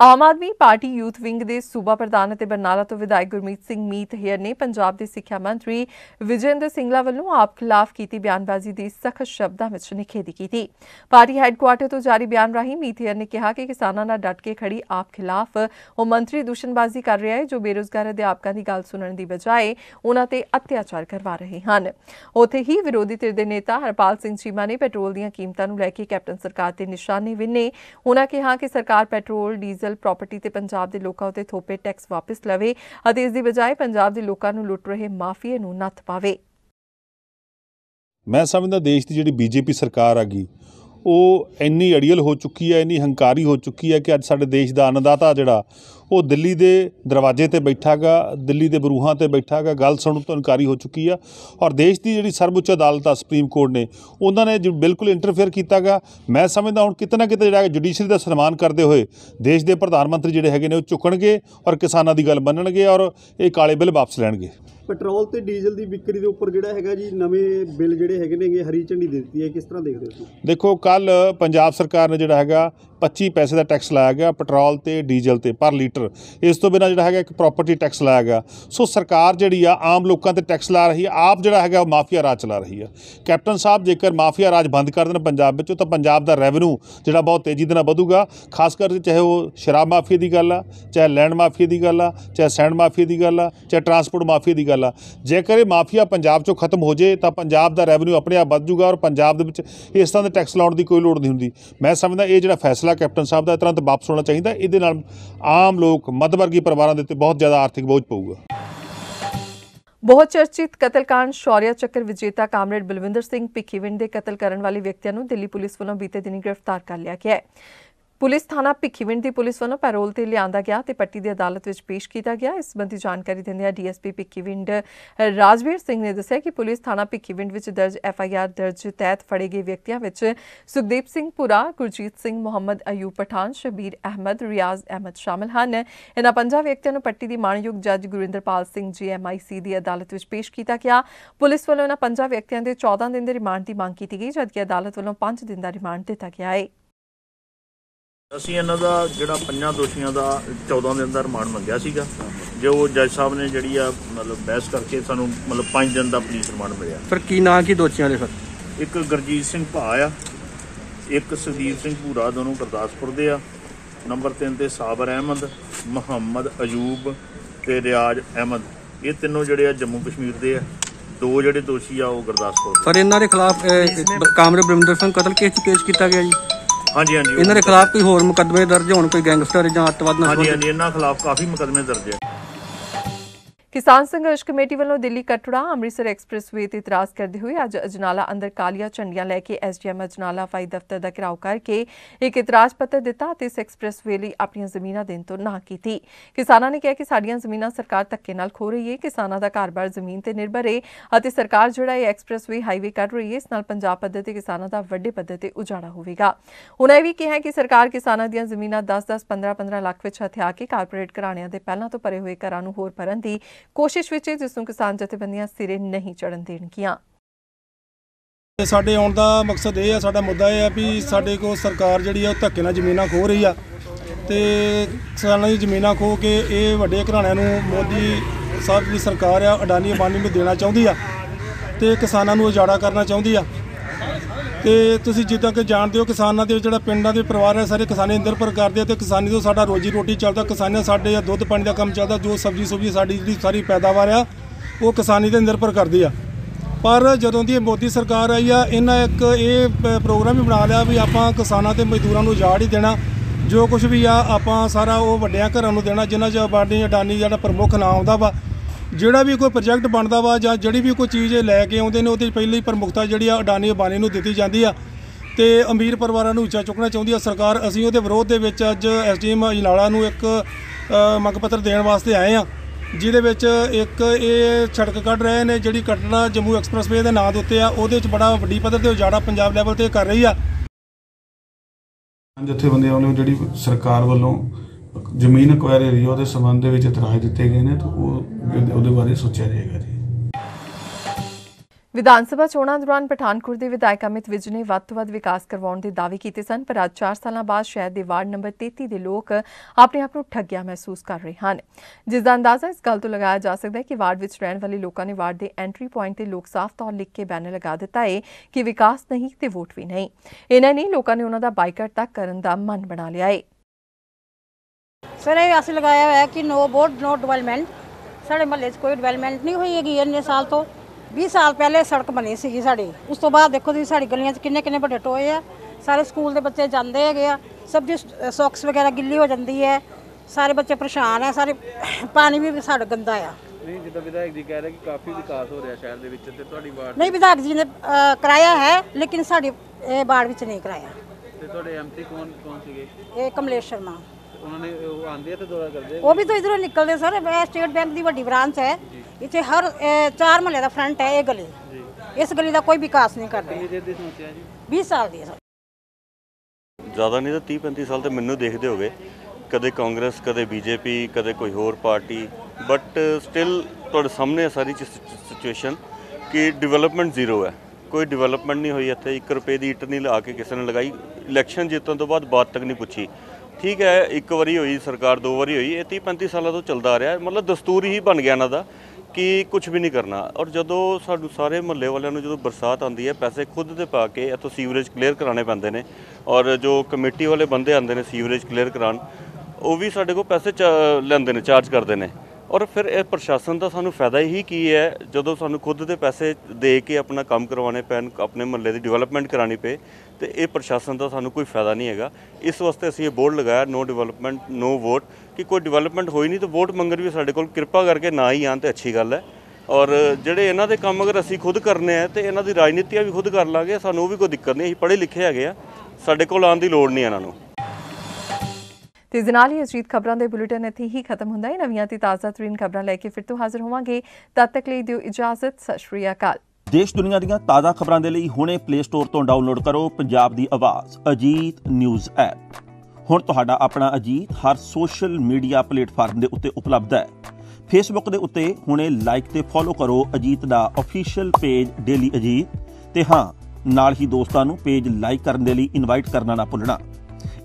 Aam Aadmi party youth wing ਦੇ ਸੂਬਾ ਪ੍ਰਧਾਨ ਅਤੇ ਬਰਨਾਲਾ ਤੋਂ ਵਿਧਾਇਕ ਗੁਰਮੀਤ ਸਿੰਘ ਮੀਤ ਹੇਅਰ ਨੇ ਪੰਜਾਬ ਦੇ ਸਿੱਖਿਆ ਮੰਤਰੀ ਵਿਜੇਂਦਰ ਸਿੰਗਲਾ ਵੱਲੋਂ ਆਪ ਖਿਲਾਫ ਕੀਤੀ ਬਿਆਨਬਾਜ਼ੀ ਦੀ ਸਖਤ ਸ਼ਬਦਾਂ ਵਿੱਚ ਨਿਖੇਧੀ ਕੀਤੀ। ਪਾਰਟੀ ਹੈੱਡਕੁਆਰਟਰ ਤੋਂ ਜਾਰੀ ਬਿਆਨ ਰਾਹੀਂ ਮੀਤ ਹੇਅਰ ਨੇ ਕਿਹਾ ਕਿ ਕਿਸਾਨਾਂ ਨਾਲ ਡਟ ਕੇ ਖੜੀ ਆਪ ਖਿਲਾਫ ਉਹ ਮੰਤਰੀ ਦੂਸ਼ਣਬਾਜ਼ੀ ਕਰ ਰਿਹਾ ਹੈ, ਜੋ ਬੇਰੁਜ਼ਗਾਰ ਅਧਿਆਪਕਾਂ ਦੀ ਗੱਲ ਸੁਣਨ ਦੀ ਬਜਾਏ ਉਹਨਾਂ ਤੇ ਅਤਿਆਚਾਰ ਕਰਵਾ ਰਹੇ ਹਨ। ਉੱਥੇ ਹੀ ਵਿਰੋਧੀ ਧਿਰ ਦੇ ਨੇਤਾ ਹਰਪਾਲ ਸਿੰਘ ਚੀਮਾ ਨੇ ਪੈਟਰੋਲ ਦੀਆਂ ਕੀਮਤਾਂ ਨੂੰ ਲੈ ਕੇ ਕੈਪਟਨ ਸਰਕਾਰ ਤੇ ਨਿਸ਼ਾਨੇ ਵਿੰਨੇ। ਉਹਨਾਂ ਕਿਹਾ ਕਿ ਸਰਕਾਰ ਪੈਟਰੋਲ, ਡੀਜ਼ਲ, ਪ੍ਰਾਪਰਟੀ ਤੇ ਪੰਜਾਬ ਦੇ ਲੋਕਾਂ ਉਤੇ ਥੋਪੇ ਟੈਕਸ ਵਾਪਸ ਲਵੇ ਅਤੇ ਇਸ ਦੀ ਬਜਾਏ ਪੰਜਾਬ ਦੇ ਲੋਕਾਂ ਨੂੰ ਲੁੱਟ ਰਹੇ ਮਾਫੀਏ ਨੂੰ ਨੱਥ ਪਾਵੇ। ਮੈਂ ਸਮਝਦਾ ਦੇਸ਼ ਦੀ ਜਿਹੜੀ BJP ਸਰਕਾਰ ਆ ਗਈ ਉਹ ਇੰਨੀ ਅੜੀਅਲ ਹੋ ਚੁੱਕੀ ਹੈ, ਇੰਨੀ ਹੰਕਾਰੀ ਹੋ ਚੁੱਕੀ ਹੈ ਕਿ ਅੱਜ ਸਾਡੇ ਦੇਸ਼ ਦਾ ਅੰਨਦਾਤਾ ਜਿਹੜਾ ਉਹ ਦਿੱਲੀ ਦੇ ਦਰਵਾਜ਼ੇ ਤੇ ਬੈਠਾ ਗਾ, ਦਿੱਲੀ ਦੇ ਬਰੂਹਾਂ ਤੇ ਬੈਠਾ ਗਾ, ਗੱਲ ਸੁਣਨ ਤੋਂ ਇਨਕਾਰੀ ਹੋ ਚੁੱਕੀ ਆ। ਔਰ ਦੇਸ਼ ਦੀ ਜਿਹੜੀ ਸਰਵਉੱਚ ਅਦਾਲਤ ਆ ਸੁਪਰੀਮ ਕੋਰਟ ਨੇ, ਉਹਨਾਂ ਨੇ ਬਿਲਕੁਲ ਇੰਟਰਫੇਅਰ ਕੀਤਾ ਗਾ। ਮੈਂ ਸਮਝਦਾ ਹੁਣ ਕਿਤੇ ਨਾ ਕਿਤੇ ਜਿਹੜਾ ਜੁਡੀਸ਼ਰੀ ਦਾ ਸਨਮਾਨ ਕਰਦੇ ਹੋਏ ਦੇਸ਼ ਦੇ ਪ੍ਰਧਾਨ ਮੰਤਰੀ ਜਿਹੜੇ ਹੈਗੇ ਨੇ ਉਹ ਝੁਕਣਗੇ ਔਰ ਕਿਸਾਨਾਂ ਦੀ ਗੱਲ ਮੰਨਣਗੇ ਔਰ ਇਹ ਕਾਲੇ ਬਿੱਲ ਵਾਪਸ ਲੈਣਗੇ। ਪੈਟਰੋਲ ਤੇ ਡੀਜ਼ਲ ਦੀ ਵਿਕਰੀ ਦੇ ਉੱਪਰ ਜਿਹੜਾ ਹੈਗਾ ਜੀ ਨਵੇਂ ਬਿੱਲ ਜਿਹੜੇ ਹੈਗੇ ਨੇ ਹਰੀ ਝੰਡੀ ਦੇ ਦਿੱਤੀ ਹੈ, ਕਿਸ ਤਰ੍ਹਾਂ ਦੇਖਦੇ ਹੋ? ਦੇਖੋ, ਕੱਲ ਪੰਜਾਬ ਸਰਕਾਰ ਨੇ ਜਿਹੜਾ ਹੈਗਾ 25 पैसे का टैक्स लाया गया पेट्रोल ते डीजल ते पर लीटर। इस तो बिना जिहड़ा हैगा एक प्रॉपर्टी टैक्स लाया गया। सो सरकार जिहड़ी आ आम लोगों ते टैक्स ला रही है, आप जिहड़ा हैगा माफिया राज चला रही है। कैप्टन साहब जेकर माफिया राज बंद कर देन पंजाब विच, तो पंजाब दा रेवन्यू जिहड़ा बहुत तेज़ी दे नाल वधूगा। खासकर चाहे वो शराब माफिया की गल आ, चाहे लैंड माफिया की गल आ, चाहे सैंड माफिया की गल आ, चाहे ट्रांसपोर्ट माफिया की गल आ। जेकर ये माफिया पंजाब चों खत्म हो जाए तो पंजाब का रेवन्यू अपने आप वध जूगा और पंजाब दे विच इस तरह के टैक्स लाउण की कोई लोड़ नहीं हुंदी। मैं समझदा ये जिहड़ा फैसला कैप्टन साहब का तुरंत वापस होना चाहिए। इहदे नाल आम लोग मध्यवर्गी परिवारों के उत्ते बहुत ज़्यादा आर्थिक बोझ पऊगा। बहुचर्चित कतलकांड शौर्य चक्र विजेता कामरेड बलविंदर सिंह भिखीविंड के कतल करने वाले व्यक्तियों को दिल्ली पुलिस वालों बीते दिनी गिरफ्तार कर लिया गया है। पुलिस थाना भिखीविंड की पुलिस वालों पैरोल से लिया गया तो पट्टी की अदालत में पेश किया गया। इस संबंधी जानकारी देंदे DSP भिखीविंड राजवीर सिंह ने दस्सिया कि पुलिस थाना भिखीविंड में दर्ज FIR दर्ज तहत फड़े गए व्यक्तियों में सुखदीप सिंह पुरा, गुरजीत सिंह, मुहम्मद अयूब पठान, शबीर अहमद, रियाज अहमद शामिल हैं। इन्हां 5 व्यक्तियों को पट्टी की माणयोग जज गुरिंदरपाल सिंह GMIC की अदालत में पेश किया गया। पुलिस वालों इन्हां 5 व्यक्तियों के 14 दिन के रिमांड की मांग की गई, जबकि अदालत वालों 5 दिन का रिमांड दिता गया है। ਅਸੀਂ ਇਹਨਾਂ ਦਾ ਜਿਹੜਾ 5 ਦੋਸ਼ੀਆਂ ਦਾ 14 ਦਿਨ ਦਾ ਰਿਮਾਂਡ ਮੰਗਿਆ ਸੀਗਾ, ਜੋ ਜੱਜ ਸਾਹਿਬ ਨੇ ਜਿਹੜੀ ਆ ਮਤਲਬ ਬਹਿਸ ਕਰਕੇ ਸਾਨੂੰ ਮਤਲਬ 5 ਦਿਨ ਦਾ ਪੁਲਿਸ ਰਿਮਾਂਡ ਮਿਲਿਆ। ਫਿਰ ਕੀ ਨਾਂ ਕੀ ਦੋਸ਼ੀਆਂ ਦੇ? ਫਿਰ ਇੱਕ ਗੁਰਜੀਤ ਸਿੰਘ ਭਾ ਆ, ਇੱਕ ਸੁਖਦੀਪ ਸਿੰਘ ਭੂਰਾ, ਦੋਨੋਂ ਗੁਰਦਾਸਪੁਰ ਦੇ ਆ। ਨੰਬਰ 3 ਤੇ ਸਾਬਰ ਅਹਿਮਦ, ਮੁਹੰਮਦ ਅਯੂਬ ਤੇ ਰਿਆਜ਼ ਅਹਿਮਦ, ਇਹ ਤਿੰਨੋਂ ਜਿਹੜੇ ਆ ਜੰਮੂ ਕਸ਼ਮੀਰ ਦੇ ਆ। 2 ਜਿਹੜੇ ਦੋਸ਼ੀ ਆ ਉਹ ਗੁਰਦਾਸਪੁਰ ਦੇ। ਪਰ ਇਹਨਾਂ ਦੇ ਖਿਲਾਫ ਕਾਮਰੇਡ ਬਲਵਿੰਦਰ ਸਿੰਘ ਕਤਲ ਕੇਸ 'ਚ ਪੇਸ਼ ਕੀਤਾ ਗਿਆ ਜੀ। ਹਾਂਜੀ ਹਾਂਜੀ, ਇਹਨਾਂ ਦੇ ਖਿਲਾਫ ਕੋਈ ਹੋਰ ਮੁਕੱਦਮੇ ਦਰਜ ਹੋਣ, ਕੋਈ ਗੈਂਗਸਟਰ ਜਾਂ ਅੱਤਵਾਦ ਨਾਲ? ਹਾਂਜੀ ਹਾਂਜੀ, ਇਹਨਾਂ ਖਿਲਾਫ ਕਾਫੀ ਮੁਕੱਦਮੇ ਦਰਜ ਹੈ। किसान संघर्ष कमेटी वालों दिल्ली कटड़ा अमृतसर एक्सप्रेसवे ते इतराज़ करते हुए अज अजनाला अंदर कालिया झंडियां लैके SDM अजनाला हवाई दफ्तर का घेराव करके एक इतराज़ पत्र दिता ते इस एक्सप्रेसवे लई अपनियां ज़मीनां देण तों नां कीती। किसानां ने कहा कि साडियां ज़मीनां सरकार धक्के नाल खो रही है। किसानां दा घर-बार ज़मीन ते निर्भर है अते सरकार जिहड़ा ये एक्सप्रेसवे हाईवे कर रही है, इस नाल पंजाब पद्धर ते किसानां दा वड्डे पद्धर ते उजाड़ा होवेगा। उन्होंने भी कहा कि सरकार किसानां दीयां ज़मीनां 10-10, 15-15 लाख विच हथिया के कारपोरेट घराणियां दे पहिलां तों भरे होए घरां नूं होर भरन दी कोशिश विच जिसनूं किसान जथेबंदियां सिरे नहीं चढ़न देणगियां। ਸਾਡੇ ਆਉਣ ਦਾ ਮਕਸਦ ਇਹ ਹੈ, ਸਾਡਾ ਮੁੱਦਾ ਇਹ ਹੈ ਵੀ ਸਾਡੇ ਕੋਲ ਸਰਕਾਰ ਜਿਹੜੀ ਆ ਉਹ ਧੱਕੇ ਨਾਲ ਜ਼ਮੀਨਾਂ ਖੋਹ ਰਹੀ ਆ ਤੇ ਕਿਸਾਨਾਂ ਦੀ ਜ਼ਮੀਨਾਂ ਖੋਹ ਕੇ ਇਹ ਵੱਡੇ ਘਰਾਣਿਆਂ ਨੂੰ ਮੋਦੀ ਸਾਹਿਬ ਦੀ ਸਰਕਾਰ ਆ ਅਡਾਨੀ ਅੰਬਾਨੀ ਨੂੰ ਦੇਣਾ ਚਾਹੁੰਦੀ ਆ ਤੇ ਕਿਸਾਨਾਂ ਨੂੰ ਉਜਾੜਾ ਕਰਨਾ ਚਾਹੁੰਦੀ ਆ। ਤੇ ਤੁਸੀਂ ਜਿੱਦਾਂ ਕਿ ਜਾਣਦੇ ਹੋ ਕਿਸਾਨਾਂ ਦੇ ਜਿਹੜਾ ਪਿੰਡਾਂ ਦੇ ਪਰਿਵਾਰ ਹੈ ਸਾਰੇ ਕਿਸਾਨੀ ਨਿਰਭਰ ਕਰਦੇ ਆ ਤੇ ਕਿਸਾਨੀ ਤੋਂ ਸਾਡਾ ਰੋਜੀ ਰੋਟੀ ਚੱਲਦਾ। ਕਿਸਾਨਾਂ ਸਾਡੇ ਆ ਦੁੱਧ ਪਾਣੀ ਦਾ ਕੰਮ ਚੱਲਦਾ, ਜੋ ਸਬਜ਼ੀ ਸੁਬਜ਼ੀ ਸਾਡੀ ਜਿਹੜੀ ਸਾਰੀ ਪੈਦਾਵਾਰ ਆ ਉਹ ਕਿਸਾਨੀ 'ਤੇ ਨਿਰਭਰ ਕਰਦੀ ਆ। ਪਰ ਜਦੋਂ ਦੀ ਮੋਦੀ ਸਰਕਾਰ ਆਈ ਆ ਇਹਨਾਂ ਇੱਕ ਇਹ ਪ੍ਰੋਗਰਾਮ ਵੀ ਬਣਾ ਲਿਆ ਵੀ ਆਪਾਂ ਕਿਸਾਨਾਂ ਤੇ ਮਜ਼ਦੂਰਾਂ ਨੂੰ ਉਜਾੜ ਹੀ ਦੇਣਾ, ਜੋ ਕੁਝ ਵੀ ਆ ਆਪਾਂ ਸਾਰਾ ਉਹ ਵੱਡਿਆਂ ਘਰਾਂ ਨੂੰ ਦੇਣਾ ਜਿਨ੍ਹਾਂ 'ਚ ਅਡਾਨੀ ਜਿਹੜਾ ਪ੍ਰਮੁੱਖ ਨਾਂ ਆਉਂਦਾ ਵਾ। ਜਿਹੜਾ ਵੀ ਕੋਈ ਪ੍ਰੋਜੈਕਟ ਬਣਦਾ ਵਾ ਜਾਂ ਜਿਹੜੀ ਵੀ ਕੋਈ ਚੀਜ਼ ਲੈ ਕੇ ਆਉਂਦੇ ਨੇ ਉਹਦੀ ਪਹਿਲੀ ਪ੍ਰਮੁੱਖਤਾ ਜਿਹੜੀ ਆ ਅਡਾਨੀ ਅੰਬਾਨੀ ਨੂੰ ਦਿੱਤੀ ਜਾਂਦੀ ਆ ਤੇ ਅਮੀਰ ਪਰਿਵਾਰਾਂ ਨੂੰ ਉੱਚਾ ਚੁੱਕਣਾ ਚਾਹੁੰਦੀ ਆ ਸਰਕਾਰ। ਅਸੀਂ ਉਹਦੇ ਵਿਰੋਧ ਦੇ ਵਿੱਚ ਅੱਜ SDM ਅਜਨਾਲਾ ਨੂੰ ਇੱਕ ਮੰਗ ਪੱਤਰ ਦੇਣ ਵਾਸਤੇ ਆਏ ਆ, ਜਿਹਦੇ ਵਿੱਚ ਇੱਕ ਇਹ ਸੜਕ ਕੱਢ ਰਹੇ ਨੇ ਜਿਹੜੀ ਕਟੜਾ ਜੰਮੂ ਐਕਸਪ੍ਰੈਸਵੇ ਦੇ ਨਾਂ ਦੇ ਉੱਤੇ ਆ, ਉਹਦੇ 'ਚ ਬੜਾ ਵੱਡੀ ਪੱਧਰ ਤੇ ਉਜਾੜਾ ਪੰਜਾਬ ਲੈਵਲ ਤੇ ਕਰ ਰਹੀ ਆ। ਜਥੇਬੰਦੀਆਂ ਵੱਲੋਂ ਜਿਹੜੀ ਸਰਕਾਰ ਵੱਲੋਂ ਜ਼ਮੀਨ ਅਕਵਾਇਰ ਰਹੀ ਉਹਦੇ ਸੰਬੰਧ ਦੇ ਵਿੱਚ ਇਤਰਾਜ਼ ਦਿੱਤੇ ਗਏ ਨੇ ਤਾਂ ਉਹਦੇ ਬਾਰੇ ਸੋਚਿਆ ਜਾਏਗਾ ਜੀ। विधान सभा चोणां दौरान पठानकोट के विधायक अमित विज ने वध तो वध विकास करवाउण दे दावे कीते सन, पर अज 4 साल बाद शहर के वार्ड नंबर 33 के लोग अपने आप को ठगिया महसूस कर रहे हैं, जिसका अंदाजा इस गल तो लगाया जा सकता है कि वार्ड में रहने वाले लोगों ने वार्ड के एंट्री पॉइंट से लोग साफ तौर लिख के बैनर लगा दिता है कि विकास नहीं तो वोट भी नहीं। इन्हें नहीं लोगों ने उन्हों का बाइकाट तक करने का मन बना लिया है। सर ये असं लगाया हुआ है कि नो वोट नो डिवेलपमेंट। साढ़े महल्ले कोई डिवेलपमेंट नहीं हुई है इन्ने साल तो 20 साल पहले सड़क बनी सी साड़ी, उस तो बाद देखो जी साड़ी गलियां किन्ने किन्ने बड़े टोए आ, सारे स्कूल के बच्चे जाते है, सब दी सॉक्स वगैरह गिल्ली हो जाती है, सारे बच्चे परेशान है, सारे पानी भी साढ़ा गंदा आ। नहीं जिद्दां विधायक जी कह रहे कि काफ़ी विकास हो रहा शहर दे विच ते तुहाडी वार्ड नहीं विधायक जी ने कराया है लेकिन साड़ी वार्ड विच नहीं कराया। ते तुहाडे MP कौन सीगे? ये कमलेश शर्मा। उन्होंने आंदे ते दौरा करदे? वो भी तो इधरों निकलते सर, स्टेट बैंक की बड़ी ब्रांच है इतने हर 4 महल्ले का फ्रंट है ये गली, इस गली का कोई विकास नहीं कर रहे। 20 साल दी सर, ज़्यादा नहीं तो 30-35 साल तो मैनू देखते हो गए, कदे कांग्रेस कदे BJP कदे कोई होर पार्टी, बट स्टिल तुहाडे सामने सारी सिचुएशन कि डिवेलपमेंट जीरो है। ਕੋਈ ਡਿਵੈਲਪਮੈਂਟ ਨਹੀਂ ਹੋਈ ਇੱਥੇ। 1 ਰੁਪਏ ਦੀ ਇੱਟ ਨਹੀਂ ਲਾ ਕੇ ਕਿਸੇ ਨੇ ਲਗਾਈ। ਇਲੈਕਸ਼ਨ ਜਿੱਤਣ ਤੋਂ ਬਾਅਦ ਬਾਤ ਤੱਕ ਨਹੀਂ ਪੁੱਛੀ। ਠੀਕ ਹੈ, 1 ਵਾਰੀ ਹੋਈ ਸਰਕਾਰ, 2 ਵਾਰੀ ਹੋਈ, ਇਹ 30-35 ਸਾਲਾਂ ਤੋਂ ਚੱਲਦਾ ਆ ਰਿਹਾ। ਮਤਲਬ ਦਸਤੂਰ ਹੀ ਬਣ ਗਿਆ ਇਹਨਾਂ ਦਾ ਕਿ ਕੁਝ ਵੀ ਨਹੀਂ ਕਰਨਾ। ਔਰ ਜਦੋਂ ਸਾਨੂੰ ਸਾਰੇ ਮੁਹੱਲੇ ਵਾਲਿਆਂ ਨੂੰ ਜਦੋਂ ਬਰਸਾਤ ਆਉਂਦੀ ਹੈ, ਪੈਸੇ ਖੁਦ ਦੇ ਪਾ ਕੇ ਇੱਥੋਂ ਸੀਵਰੇਜ ਕਲੀਅਰ ਕਰਾਉਣੇ ਪੈਂਦੇ ਨੇ। ਔਰ ਜੋ ਕਮੇਟੀ ਵਾਲੇ ਬੰਦੇ ਆਉਂਦੇ ਨੇ ਸੀਵਰੇਜ ਕਲੀਅਰ ਕਰਾਉਣ, ਉਹ ਵੀ ਸਾਡੇ ਕੋਲ ਪੈਸੇ ਲੈਂਦੇ ਨੇ, ਚਾਰਜ ਕਰਦੇ ਨੇ। ਔਰ ਫਿਰ ਇਹ ਪ੍ਰਸ਼ਾਸਨ ਦਾ ਸਾਨੂੰ ਫਾਇਦਾ ਹੀ ਕੀ ਹੈ, ਜਦੋਂ ਸਾਨੂੰ ਖੁਦ ਦੇ ਪੈਸੇ ਦੇ ਕੇ ਆਪਣਾ ਕੰਮ ਕਰਵਾਉਣੇ ਪੈਣ, ਆਪਣੇ ਮੁਹੱਲੇ ਦੀ ਡਿਵੈਲਪਮੈਂਟ ਕਰਾਉਣੀ ਪਏ, ਤੇ ਇਹ ਪ੍ਰਸ਼ਾਸਨ ਦਾ ਸਾਨੂੰ ਕੋਈ ਫਾਇਦਾ ਨਹੀਂ ਹੈਗਾ। ਇਸ ਵਾਸਤੇ ਅਸੀਂ ਇਹ ਬੋਰਡ ਲਗਾਇਆ, ਨੋ ਡਿਵੈਲਪਮੈਂਟ ਨੋ ਵੋਟ, ਕਿ ਕੋਈ ਡਿਵੈਲਪਮੈਂਟ ਹੋਈ ਨਹੀਂ ਤਾਂ ਵੋਟ ਮੰਗਣ ਵੀ ਸਾਡੇ ਕੋਲ ਕਿਰਪਾ ਕਰਕੇ ਨਾ ਹੀ ਆਉਣ, ਤੇ ਅੱਛੀ ਗੱਲ ਹੈ। ਔਰ ਜਿਹੜੇ ਇਹਨਾਂ ਦੇ ਕੰਮ ਅਗਰ ਅਸੀਂ ਖੁਦ ਕਰਨੇ ਆ ਤੇ ਇਹਨਾਂ ਦੀ ਰਾਜਨੀਤੀਆਂ ਵੀ ਖੁਦ ਕਰ ਲਾਂਗੇ, ਸਾਨੂੰ ਉਹ ਵੀ ਕੋਈ ਦਿੱਕਤ ਨਹੀਂ। ਅਸੀਂ ਪੜ੍ਹੇ ਲਿਖੇ ਹੈਗੇ ਆ, ਸਾਡੇ ਕੋਲ ਆਉਣ ਦੀ ਲੋੜ ਨਹੀਂ ਇਹਨਾਂ ਨੂੰ। ਤੇ ਇਸ ਨਾਲ ਹੀ ਅਜੀਤ ਖਬਰਾਂ ਦੇ ਬੁਲੇਟਿਨ ਇੱਥੇ ਹੀ ਖਤਮ ਹੁੰਦਾ ਹੈ। ਨਵੀਆਂ ਤੇ ਤਾਜ਼ਾ ਤਰੀਨ ਖਬਰਾਂ ਲੈ ਕੇ ਫਿਰ ਤੋਂ ਹਾਜ਼ਰ ਹੋਵਾਂਗੇ। ਤਦ ਤੱਕ ਲਈ ਦਿਓ ਇਜਾਜ਼ਤ। ਸਤਿ ਸ਼੍ਰੀ ਅਕਾਲ। ਦੇਸ਼ ਦੁਨੀਆ ਦੀਆਂ ਤਾਜ਼ਾ ਖਬਰਾਂ ਦੇ ਲਈ ਹੁਣੇ ਪਲੇ ਸਟੋਰ ਤੋਂ ਡਾਊਨਲੋਡ ਕਰੋ ਪੰਜਾਬ ਦੀ ਆਵਾਜ਼ ਅਜੀਤ ਨਿਊਜ਼ ਐਪ। ਹੁਣ ਤੁਹਾਡਾ ਆਪਣਾ ਅਜੀਤ ਹਰ ਸੋਸ਼ਲ ਮੀਡੀਆ ਪਲੇਟਫਾਰਮ ਦੇ ਉੱਤੇ ਉਪਲਬਧ ਹੈ। ਫੇਸਬੁੱਕ ਦੇ ਉੱਤੇ ਹੁਣੇ ਲਾਈਕ ਤੇ ਫੋਲੋ ਕਰੋ ਅਜੀਤ ਦਾ ਅਫੀਸ਼ੀਅਲ ਪੇਜ ਡੇਲੀ ਅਜੀਤ, ਤੇ ਹਾਂ ਨਾਲ ਹੀ ਦੋਸਤਾਂ ਨੂੰ ਪੇਜ ਲਾਈਕ ਕਰਨ ਦੇ ਲਈ ਇਨਵਾਈਟ ਕਰਨਾ ਨਾ ਭੁੱਲਣਾ।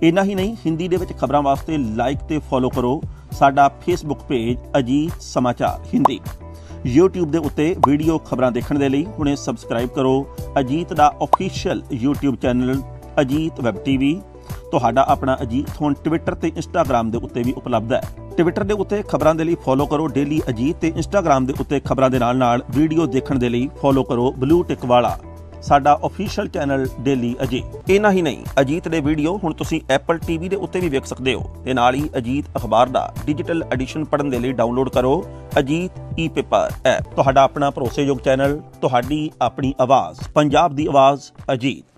ਇੰਨਾ ਹੀ ਨਹੀਂ, ਹਿੰਦੀ ਦੇ ਵਿੱਚ ਖਬਰਾਂ ਵਾਸਤੇ ਲਾਈਕ ਤੇ ਫੋਲੋ ਕਰੋ ਸਾਡਾ ਫੇਸਬੁੱਕ ਪੇਜ ਅਜੀਤ ਸਮਾਚਾਰ ਹਿੰਦੀ। YouTube ਦੇ ਉੱਤੇ ਵੀਡੀਓ ਖਬਰਾਂ ਦੇਖਣ ਦੇ ਲਈ ਹੁਣੇ ਸਬਸਕ੍ਰਾਈਬ ਕਰੋ ਅਜੀਤ ਦਾ official YouTube channel Ajit web TV. ਤੁਹਾਡਾ ਆਪਣਾ ਅਜੀਤ ਹੁਣ ਟਵਿੱਟਰ ਤੇ ਇੰਸਟਾਗ੍ਰਾਮ ਦੇ ਉੱਤੇ ਵੀ ਉਪਲਬਧ ਹੈ। ਟਵਿੱਟਰ ਦੇ ਉੱਤੇ ਖਬਰਾਂ ਦੇ ਲਈ ਫੋਲੋ ਕਰੋ ਡੇਲੀ ਅਜੀਤ, ਤੇ ਇੰਸਟਾਗ੍ਰਾਮ ਦੇ ਉੱਤੇ ਖਬਰਾਂ ਦੇ ਨਾਲ ਵੀਡੀਓ ਦੇਖਣ ਦੇ ਲਈ ਫੋਲੋ ਕਰੋ ਬਲੂ ਟਿਕ ਵਾਲਾ ਸਾਡਾ ਅਫੀਸ਼ੀਅਲ ਚੈਨਲ ਡੇਲੀ ਅਜੀਤ। ਇੰਨਾ ਹੀ ਨਹੀਂ, ਅਜੀਤ ਦੇ ਵੀਡੀਓ ਹੁਣ ਤੁਸੀਂ ਐਪਲ TV ਦੇ ਉੱਤੇ ਵੀ ਵੇਖ ਸਕਦੇ ਹੋ, ਤੇ ਨਾਲ ਹੀ ਅਜੀਤ ਅਖਬਾਰ ਦਾ ਡਿਜੀਟਲ ਐਡੀਸ਼ਨ ਪੜ੍ਹਨ ਦੇ ਲਈ ਡਾਊਨਲੋਡ ਕਰੋ ਅਜੀਤ ਈ-ਪੇਪਰ ਐਪ। ਤੁਹਾਡਾ ਆਪਣਾ ਭਰੋਸੇਯੋਗ ਚੈਨਲ, ਤੁਹਾਡੀ ਆਪਣੀ ਆਵਾਜ਼, ਪੰਜਾਬ ਦੀ ਆਵਾਜ਼ ਅਜੀਤ।